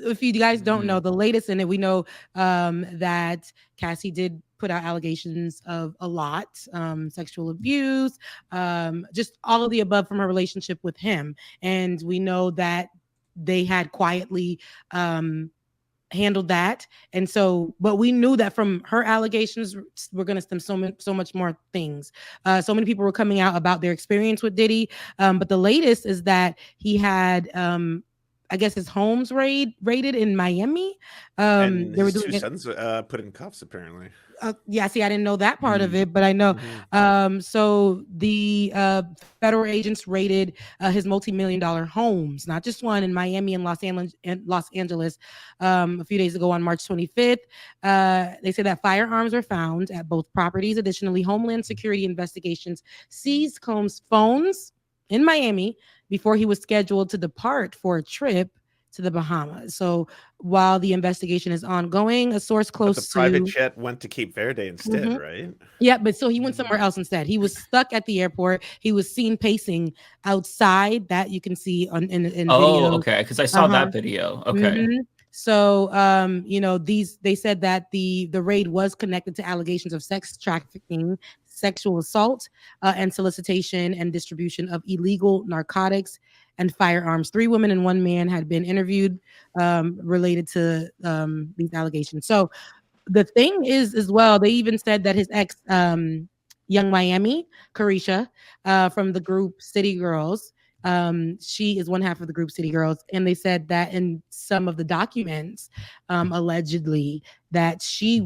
If you guys don't know the latest in it, we know that Cassie did put out allegations of a lot, sexual abuse, just all of the above from her relationship with him. And we know that they had quietly handled that. And so, but we knew that from her allegations were going to stem so much more things. So many people were coming out about their experience with Diddy. But the latest is that he had, I guess, his homes raided in Miami. And his two sons put in cuffs, apparently. Yeah, see, I didn't know that part of it, but I know. So the federal agents raided his multi-million-dollar homes, not just one in Miami and Los Angeles. A few days ago on March 25th, they said that firearms were found at both properties. Additionally, Homeland Security investigations seized Combs' phones in Miami before he was scheduled to depart for a trip to the Bahamas. So while the investigation is ongoing, a source close to... the private jet went to Cape Verde instead, right? Yeah, but so he went somewhere else instead. He was stuck at the airport. He was seen pacing outside, that you can see in video. Oh, okay, because I saw that video. Okay. So, they said that the raid was connected to allegations of sex trafficking, sexual assault, and solicitation and distribution of illegal narcotics and firearms. 3 women and 1 man had been interviewed related to these allegations. So the thing is, as well, they even said that his ex, Young Miami, Carisha, from the group City Girls, she is one half of the group City Girls, and they said that in some of the documents, allegedly, that he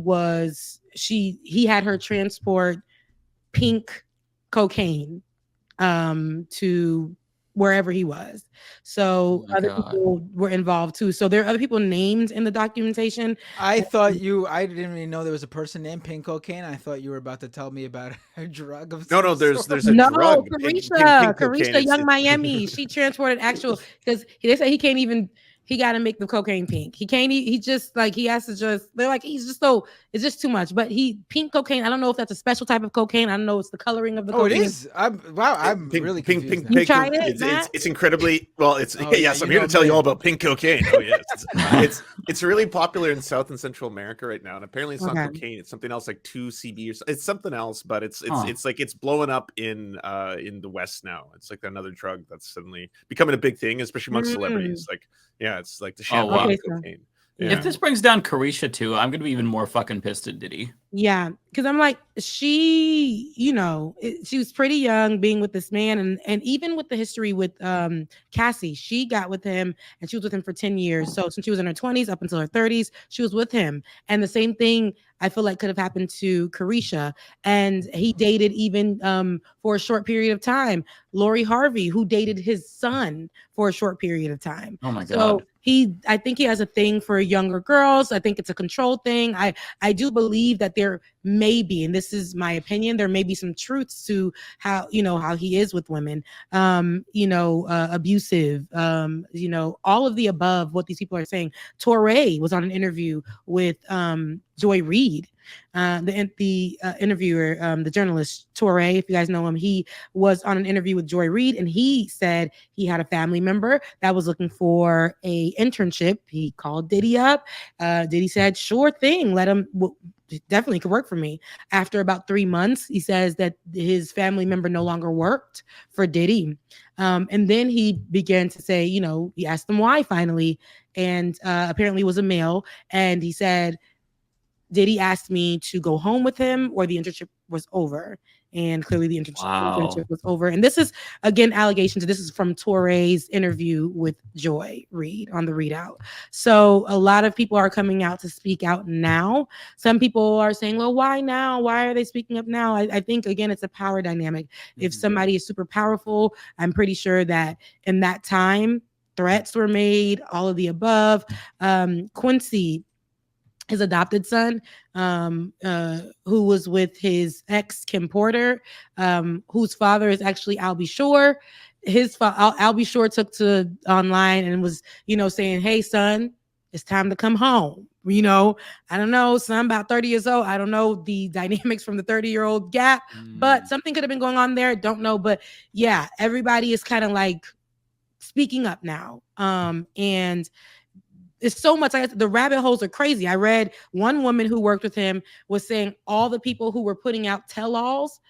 had her transport pink cocaine to wherever he was. So other people were involved too. So there are other people named in the documentation. I didn't even know there was a person named Pink Cocaine. I thought you were about to tell me about a drug of some there's sort. a drug. Carisha, Young Miami. She transported actual, because they say he got to make the cocaine pink. He can't. He just like he has to just. They're like he's just so. It's just too much. But pink cocaine. I don't know if that's a special type of cocaine. I don't know. It's the coloring of the. cocaine. It is. I'm really confused. You tried it? It's incredibly well. It's yes. I'm here to tell you all about pink cocaine. Oh yes, it's really popular in South and Central America right now, and apparently it's not cocaine. It's something else like 2CB or it's something else. But it's like it's blowing up in the West now. It's like another drug that's suddenly becoming a big thing, especially amongst celebrities. Like. Yeah, it's like the champagne cocaine. Yeah. If this brings down Carisha too, I'm gonna be even more fucking pissed at Diddy. Yeah, because I'm like, she was pretty young being with this man, and even with the history with Cassie, she got with him and she was with him for 10 years. So since she was in her 20s up until her 30s, she was with him. And the same thing I feel like could have happened to Carisha. And he dated even for a short period of time Lori Harvey, who dated his son for a short period of time. Oh my God. So I think he has a thing for younger girls. I think it's a control thing. I do believe that there may be, and this is my opinion, there may be some truths to how he is with women, abusive, all of the above, what these people are saying. Torre was on an interview with Joy Reid, the interviewer, the journalist Torre, if you guys know him. He was on an interview with Joy Reid, and he said he had a family member that was looking for a internship. He called Diddy up. Diddy said, sure thing, let him, definitely could work for me. After about 3 months, he says that his family member no longer worked for Diddy. And then he began to say, he asked them why finally, and apparently it was a male, and he said, Diddy asked me to go home with him or the internship was over. And clearly the internship was over. And this is, again, allegations. This is from Torre's interview with Joy Reid on the Readout. So a lot of people are coming out to speak out now. Some people are saying, well, why now? Why are they speaking up now? I think, again, it's a power dynamic. If somebody is super powerful, I'm pretty sure that in that time, threats were made, all of the above. Quincy, his adopted son, who was with his ex Kim Porter, whose father is actually Albie Shore. Albie Shore took to online and was, saying, hey, son, it's time to come home. I don't know, son about 30 years old. I don't know the dynamics from the 30-year-old gap, but something could have been going on there. Don't know. But yeah, everybody is kind of like speaking up now. And it's so much. The rabbit holes are crazy. I read one woman who worked with him was saying all the people who were putting out tell-alls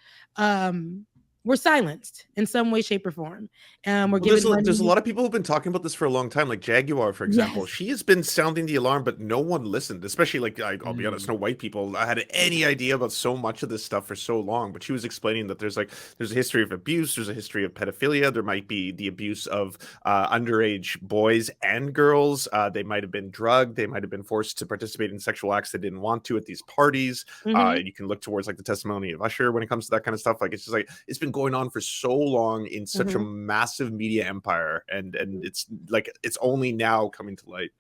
were silenced in some way, shape, or form. There's a lot of people who've been talking about this for a long time, like Jaguar, for example. Yes. She has been sounding the alarm, but no one listened, especially like, I'll be honest, no white people had any idea about so much of this stuff for so long. But she was explaining that there's a history of abuse, there's a history of pedophilia, there might be the abuse of underage boys and girls. They might have been drugged, they might have been forced to participate in sexual acts they didn't want to at these parties. You can look towards like the testimony of Usher when it comes to that kind of stuff. Like, it's just like, it's been going on for so long in such a massive media empire, and it's like it's only now coming to light.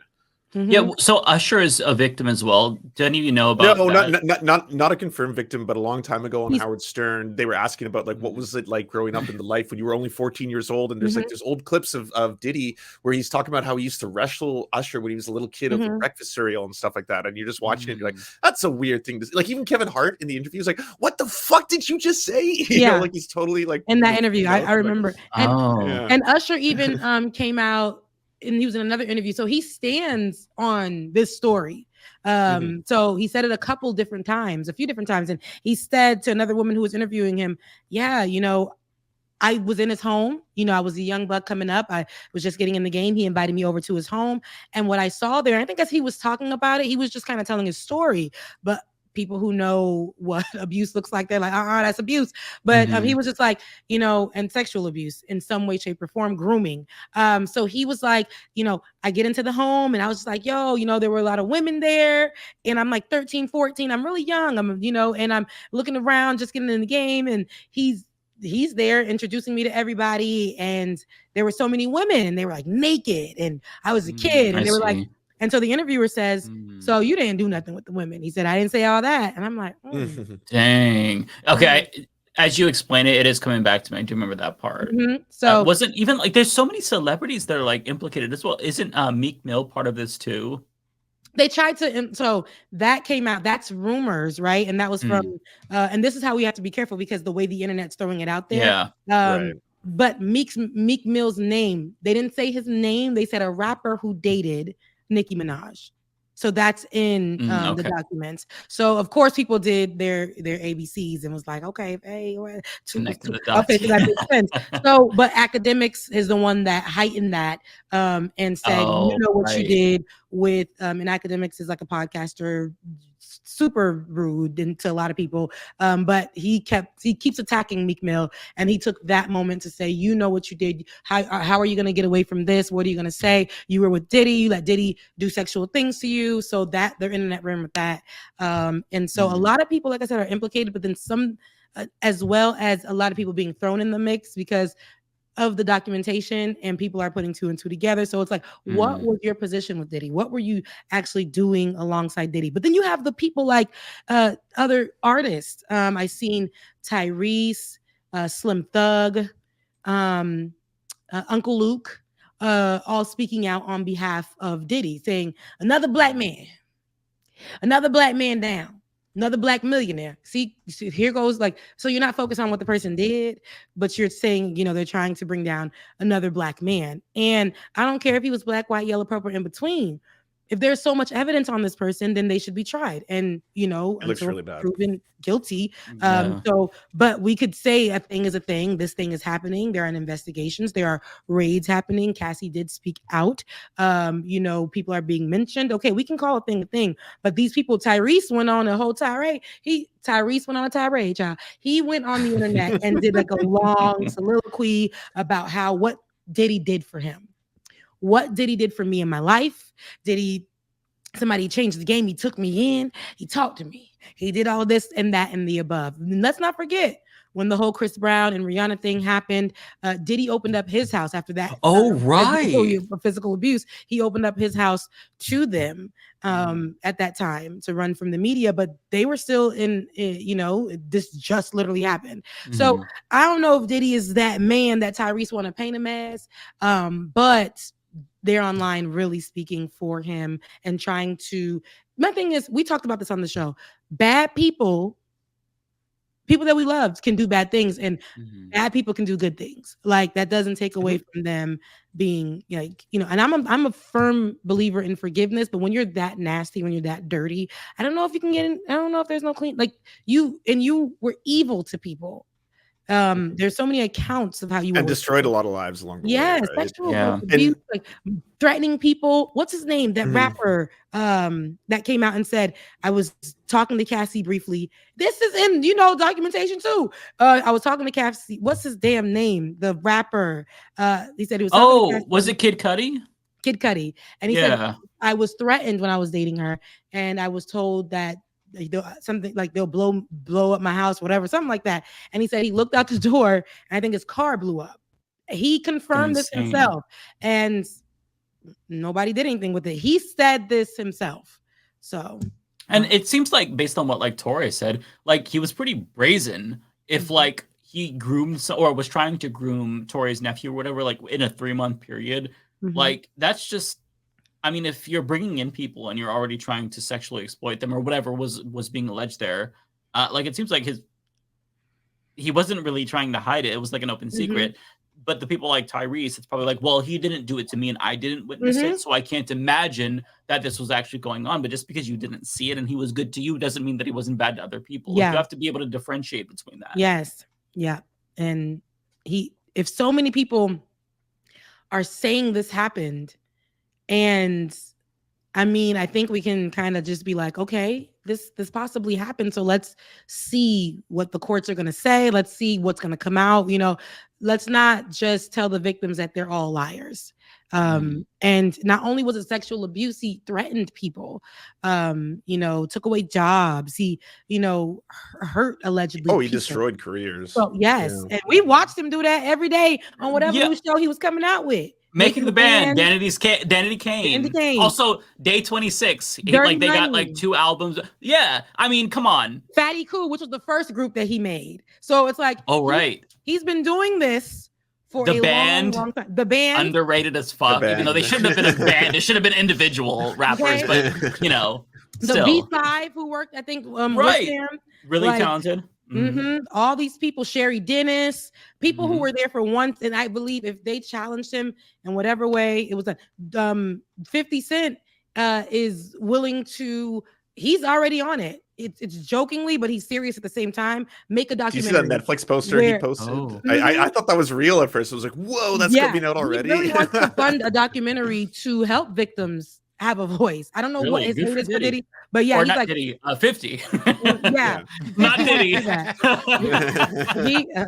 Yeah, so Usher is a victim as well. Don't even know about that. Not a confirmed victim, but a long time ago on Howard Stern, they were asking about like what was it like growing up in the life when you were only 14 years old, and there's like there's old clips of Diddy where he's talking about how he used to wrestle Usher when he was a little kid over breakfast cereal and stuff like that, and you're just watching it, you're like, that's a weird thing to like. Even Kevin Hart in the interview is like, what the fuck did you just say? You know, like he's totally like in that interview. I remember, and Usher even came out. And he was in another interview. So he stands on this story. So he said it a few different times. And he said to another woman who was interviewing him, yeah, you know, I was in his home. You know, I was a young buck coming up. I was just getting in the game. He invited me over to his home. And what I saw there, I think as he was talking about it, he was just kind of telling his story. But people who know what abuse looks like, they're like, that's abuse. But he was just like, you know, and sexual abuse in some way, shape, or form, grooming. So he was like, you know, I get into the home and I was just like, yo, you know, there were a lot of women there. And I'm like 13, 14. I'm really young. I'm, you know, and I'm looking around, just getting in the game. And he's there introducing me to everybody. And there were so many women and they were like naked. And I was a kid and they were like, and so the interviewer says, so you didn't do nothing with the women. He said, I didn't say all that. And I'm like, dang. Okay. As you explain it, it is coming back to me. I do remember that part. So wasn't even like there's so many celebrities that are like implicated as well. Isn't Meek Mill part of this too? They tried to, so that came out, that's rumors, right? And that was from, and this is how we have to be careful because the way the internet's throwing it out there. Right. But Meek Mill's name, they didn't say his name. They said a rapper who dated Nicki Minaj. So that's in the documents. So of course people did their ABCs and was like, okay, hey, okay, so that makes sense. So, but academics is the one that heightened that and said, you know what you did with and academics is like a podcaster, super rude to a lot of people, but he keeps attacking Meek Mill, and he took that moment to say, you know what you did, how are you going to get away from this, what are you going to say, you were with Diddy, you let Diddy do sexual things to you. So that their internet ran with that, and so a lot of people, like I said, are implicated, but then some as well as a lot of people being thrown in the mix because of the documentation, and people are putting two and two together. So it's like, what was your position with Diddy? What were you actually doing alongside Diddy? But then you have the people like other artists. I seen Tyrese, Slim Thug, Uncle Luke, all speaking out on behalf of Diddy, saying another black man down. Another black millionaire. See, here goes like, so you're not focused on what the person did, but you're saying, you know, they're trying to bring down another black man. And I don't care if he was black, white, yellow, purple, in between. If there's so much evidence on this person, then they should be tried. And, you know, it looks really bad. Proven guilty. So, but we could say a thing is a thing. This thing is happening. There are investigations. There are raids happening. Cassie did speak out. You know, people are being mentioned. Okay, we can call a thing. But these people, Tyrese went on a whole tirade. Tyrese went on a tirade, y'all. He went on the internet and did like a long soliloquy about what Diddy did for him. What Diddy did for me in my life. Somebody changed the game. He took me in. He talked to me. He did all this and that and the above. And let's not forget when the whole Chris Brown and Rihanna thing happened, Diddy opened up his house after that. Physical abuse. He opened up his house to them at that time to run from the media, but they were still in, you know, this just literally happened. So I don't know if Diddy is that man that Tyrese want to paint him as, but they're online really speaking for him and trying to, my thing is, we talked about this on the show, bad people people that we love can do bad things, and Mhm. bad people can do good things. Like that doesn't take away from them being like, you know, and I'm a firm believer in forgiveness, but when you're that nasty, when you're that dirty, I don't know if you can get in, I don't know if there's no clean, like you were evil to people. There's so many accounts of how you and were destroyed a lot of lives along the way. yes, Right? sexual Yeah. abuse, like threatening people. What's his name? That Mhm. rapper that came out and said, I was talking to Cassie briefly. This is in, you know, documentation too. I was talking to Cassie. What's his damn name? The rapper. He said he was talking to Cassie. Was it Kid Cudi? Kid Cudi. And he said, I was threatened when I was dating her, and I was told that something like they'll blow up my house, whatever, something like that. And he said he looked out the door, and I think his car blew up. He confirmed this himself, and nobody did anything with it. He said this himself. So, and it seems like, based on what like Torre said, like he was pretty brazen. If like he groomed or was trying to groom Torre's nephew or whatever, like in a 3-month period, like that's just. I mean, if you're bringing in people and you're already trying to sexually exploit them or whatever was being alleged there, like it seems like he wasn't really trying to hide it. It was like an open secret. But the people like Tyrese, it's probably like, well, he didn't do it to me and I didn't witness it, so I can't imagine that this was actually going on. But just because you didn't see it and he was good to you doesn't mean that he wasn't bad to other people. Yeah. Like, you have to be able to differentiate between that. Yes. Yeah. And if so many people are saying this happened, and I mean, I think we can kind of just be like, okay, this possibly happened. So let's see what the courts are going to say. Let's see what's going to come out. You know, let's not just tell the victims that they're all liars. And not only was it sexual abuse, he threatened people, you know, took away jobs. He, you know, hurt allegedly. Oh, he destroyed careers. So yes. Yeah. And we watched him do that every day on whatever new show he was coming out with. Making the band, Danity Kane. Also, Day 26. They got like 2 albums. Yeah, I mean, come on. Fatty Cool, which was the first group that he made. So it's like, oh right, he's been doing this for the a band, long time. The band underrated as fuck. Even though they shouldn't have been a band, it should have been individual rappers. Okay. But you know, still. The B5 who worked, I think, right, with him, really talented. All these people, Sherry Dennis, people who were there for once, and I believe if they challenged him in whatever way, it was 50 Cent is willing to. He's already on it. It's jokingly, but he's serious at the same time. Make a documentary. Do you see that Netflix poster he posted? Oh. I thought that was real at first. I was like, whoa, that's coming out already. He really wants to fund a documentary to help victims have a voice. I don't know what his name is for Diddy, but yeah, or he's not like Diddy, 50. Yeah, not Diddy.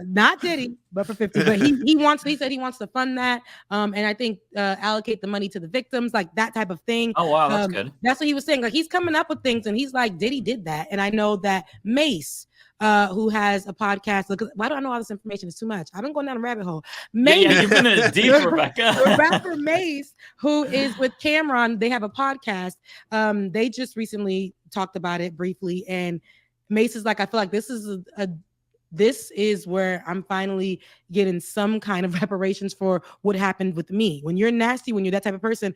Not Diddy, but for 50. But he said he wants to fund that, and I think allocate the money to the victims, like that type of thing. Oh wow, that's good. That's what he was saying. Like he's coming up with things, and he's like, Diddy did that, and I know that Mace. Who has a podcast? Look, why do I know all this information? It's too much. I've been going down a rabbit hole. Mace, yeah, you've been in deep, Rebecca. Rapper Mace, who is with Cameron, they have a podcast. They just recently talked about it briefly, and Mace is like, I feel like this is where I'm finally getting some kind of reparations for what happened with me. When you're nasty, when you're that type of person,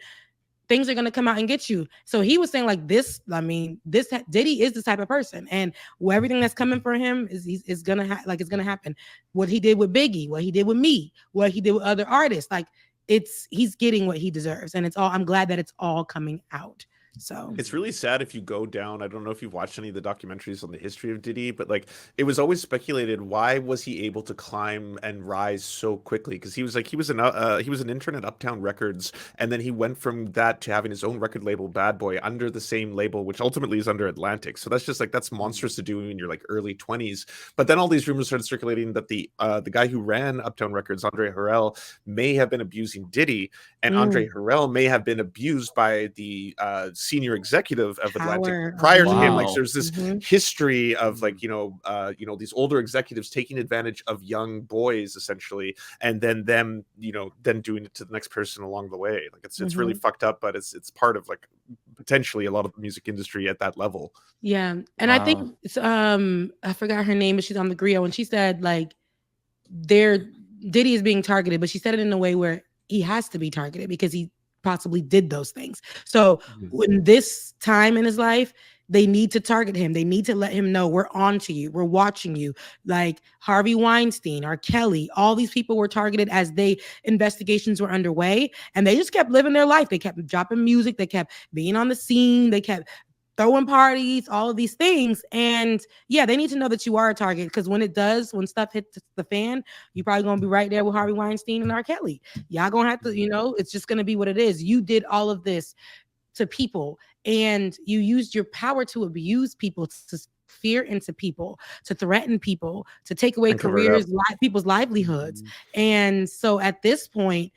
things are going to come out and get you. So he was saying like this, I mean, Diddy is this type of person, and everything that's coming for him is going to it's going to happen. What he did with Biggie, what he did with me, what he did with other artists, like he's getting what he deserves. And I'm glad that it's all coming out. So it's really sad if you go down. I don't know if you've watched any of the documentaries on the history of Diddy, but like it was always speculated, why was he able to climb and rise so quickly? Because he was an intern at Uptown Records, and then he went from that to having his own record label, Bad Boy, under the same label, which ultimately is under Atlantic. So that's just like, that's monstrous to do in your like early 20s. But then all these rumors started circulating that the guy who ran Uptown Records, Andre Harrell, may have been abusing Diddy, and Andre Harrell may have been abused by the senior executive of Atlantic prior to him. Like there's this history of like, these older executives taking advantage of young boys essentially, and then them, then doing it to the next person along the way. Like it's really fucked up, but it's part of like potentially a lot of the music industry at that level. Yeah. And I think it's I forgot her name, but she's on the Griot, and she said like Diddy is being targeted, but she said it in a way where he has to be targeted because he possibly did those things. So in this time in his life, they need to target him. They need to let him know we're on to you. We're watching you. Like Harvey Weinstein, R. Kelly, all these people were targeted as investigations were underway, and they just kept living their life. They kept dropping music. They kept being on the scene. They kept throwing parties, all of these things. And yeah, they need to know that you are a target, because when stuff hits the fan, you're probably going to be right there with Harvey Weinstein and R. Kelly. Y'all going to have to, it's just going to be what it is. You did all of this to people, and you used your power to abuse people, to fear into people, to threaten people, to take away careers, people's livelihoods. And so at this point,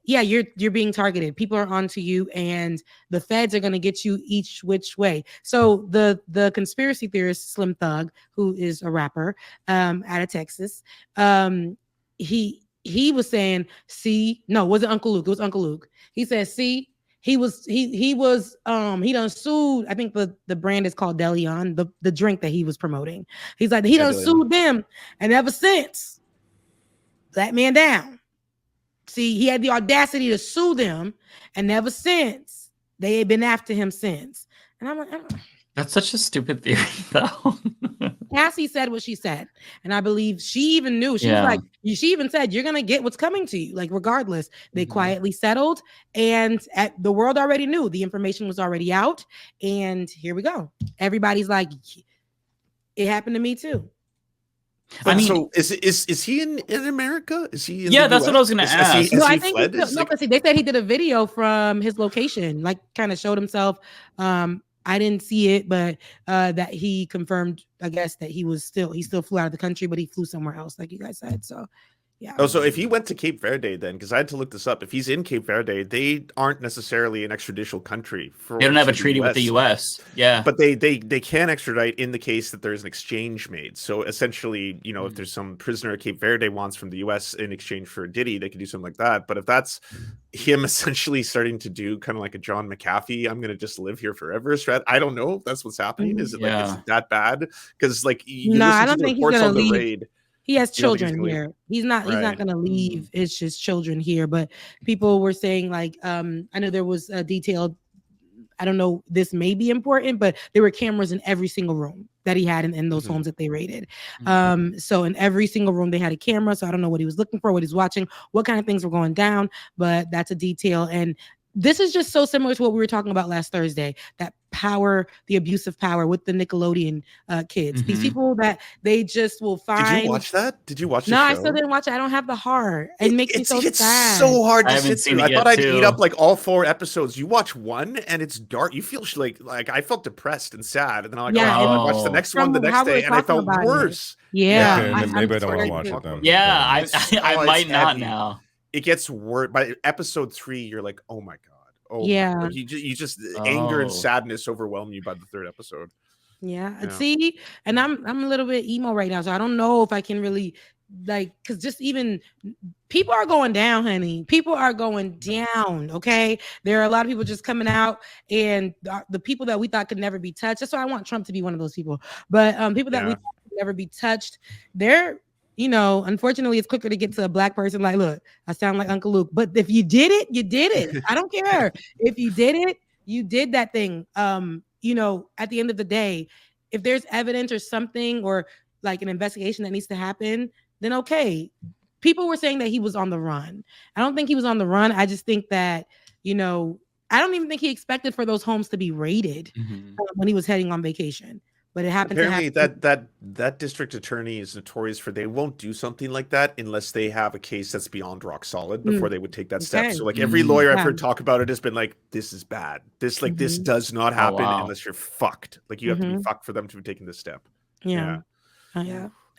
yeah, you're being targeted. People are onto you, and the feds are going to get you each which way. So the conspiracy theorist Slim Thug, who is a rapper out of Texas, he was saying, was it Uncle Luke? It was Uncle Luke. He said, he done sued. I think the brand is called Deleon, the drink that he was promoting. He's like, he done sued them, and ever since, that man down. See, he had the audacity to sue them, and ever since, they had been after him since. And I'm like, that's such a stupid theory, though. Cassie said what she said, and I believe she even knew. She was like, she even said, you're gonna get what's coming to you, like regardless. They quietly settled, and the world already knew. The information was already out, and here we go. Everybody's like, it happened to me too. But so is he in America? Is he in that's what I was gonna ask. No, I think they said he did a video from his location, like kind of showed himself. I didn't see it, but that he confirmed, I guess, that he still flew out of the country, but he flew somewhere else, like you guys said. So yeah. Oh, so if he went to Cape Verde, then, because I had to look this up, if he's in Cape Verde, they aren't necessarily an extraditional country. They don't have a treaty with the U.S. Yeah, but they can extradite in the case that there's an exchange made. So essentially, if there's some prisoner Cape Verde wants from the U.S. in exchange for Diddy, they can do something like that. But if that's him essentially starting to do kind of like a John McAfee, I'm gonna just live here forever strat. I don't know if that's what's happening. Is it is it that bad? Because like I don't think he's gonna leave. Raid. He has children here. He's not going to leave. It's just children here. But people were saying, like, I know there was a detailed, I don't know, this may be important, but there were cameras in every single room that he had in those homes that they raided. So in every single room they had a camera. So I don't know what he was looking for, what he's watching, what kind of things were going down, but that's a detail. And this is just so similar to what we were talking about last Thursday, that power, the abuse of power with the Nickelodeon kids. These people that they just will find. Did you watch that? Did you watch the No, show? I still didn't watch it. I don't have the heart. It makes me so sad. It's so hard to sit through. I thought I'd too. eat up like all 4 episodes. You watch one and it's dark. You feel like I felt depressed and sad. And then I'm like, I watched the next one the next day and I felt worse. Yeah. Maybe I don't want to watch it then. Yeah, I might not now. It gets worse. By episode 3, you're like, oh my God. Oh, yeah. You just anger and sadness overwhelm you by the 3rd episode. Yeah. See, and I'm a little bit emo right now, so I don't know if I can really because just even people are going down, honey. People are going down. Okay, there are a lot of people just coming out, and the people that we thought could never be touched. That's why I want Trump to be one of those people. But people that we thought could never be touched, they're. Unfortunately, it's quicker to get to a black person like, look, I sound like Uncle Luke. But if you did it, you did it. I don't care. If you did it, you did that thing. At the end of the day, if there's evidence or something or like an investigation that needs to happen, then okay. People were saying that he was on the run. I don't think he was on the run. I just think that, I don't even think he expected for those homes to be raided when he was heading on vacation. But it happened. Apparently, that district attorney is notorious for they won't do something like that unless they have a case that's beyond rock solid before they would take that step. So, like every lawyer I've heard talk about it has been like, "This is bad. This does not happen unless you're fucked. Like you have to be fucked for them to be taking this step." Yeah.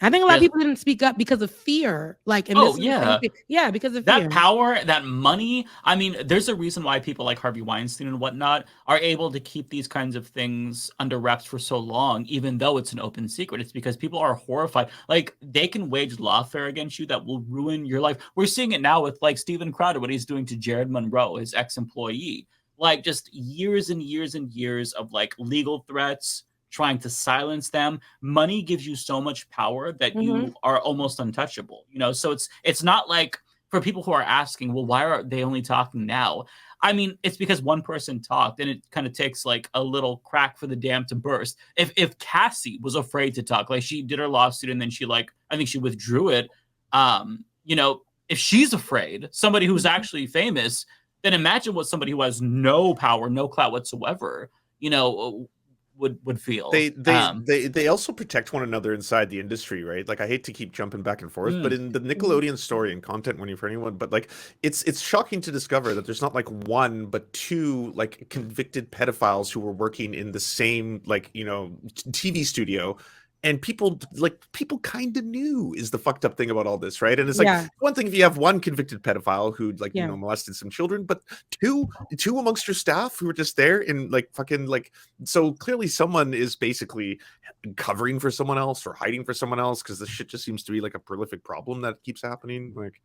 I think a lot of people didn't speak up because of fear. Because of fear. That power, that money. I mean, there's a reason why people like Harvey Weinstein and whatnot are able to keep these kinds of things under wraps for so long, even though it's an open secret. It's because people are horrified. Like, they can wage lawfare against you that will ruin your life. We're seeing it now with, like, Steven Crowder, what he's doing to Jared Monroe, his ex-employee. Like, just years and years and years of, like, legal threats, trying to silence them. Money gives you so much power that you are almost untouchable. So it's not like, for people who are asking, well, why are they only talking now? I mean, it's because one person talked, and it kind of takes like a little crack for the dam to burst. If Cassie was afraid to talk, like she did her lawsuit and then she like, I think she withdrew it. You know, if she's afraid, somebody who's actually famous, then imagine what somebody who has no power, no clout whatsoever, you know, would feel. They also protect one another inside the industry, right? Like, I hate to keep jumping back and forth, but in the Nickelodeon story and content warning for anyone, but like it's shocking to discover that there's not like one but two like convicted pedophiles who were working in the same like, you know, TV studio. And people kind of knew is the fucked up thing about all this, right? And it's like one thing if you have one convicted pedophile who like you know molested some children, but two amongst your staff who were just there and like fucking like, so clearly someone is basically covering for someone else or hiding for someone else, because this shit just seems to be like a prolific problem that keeps happening. Like.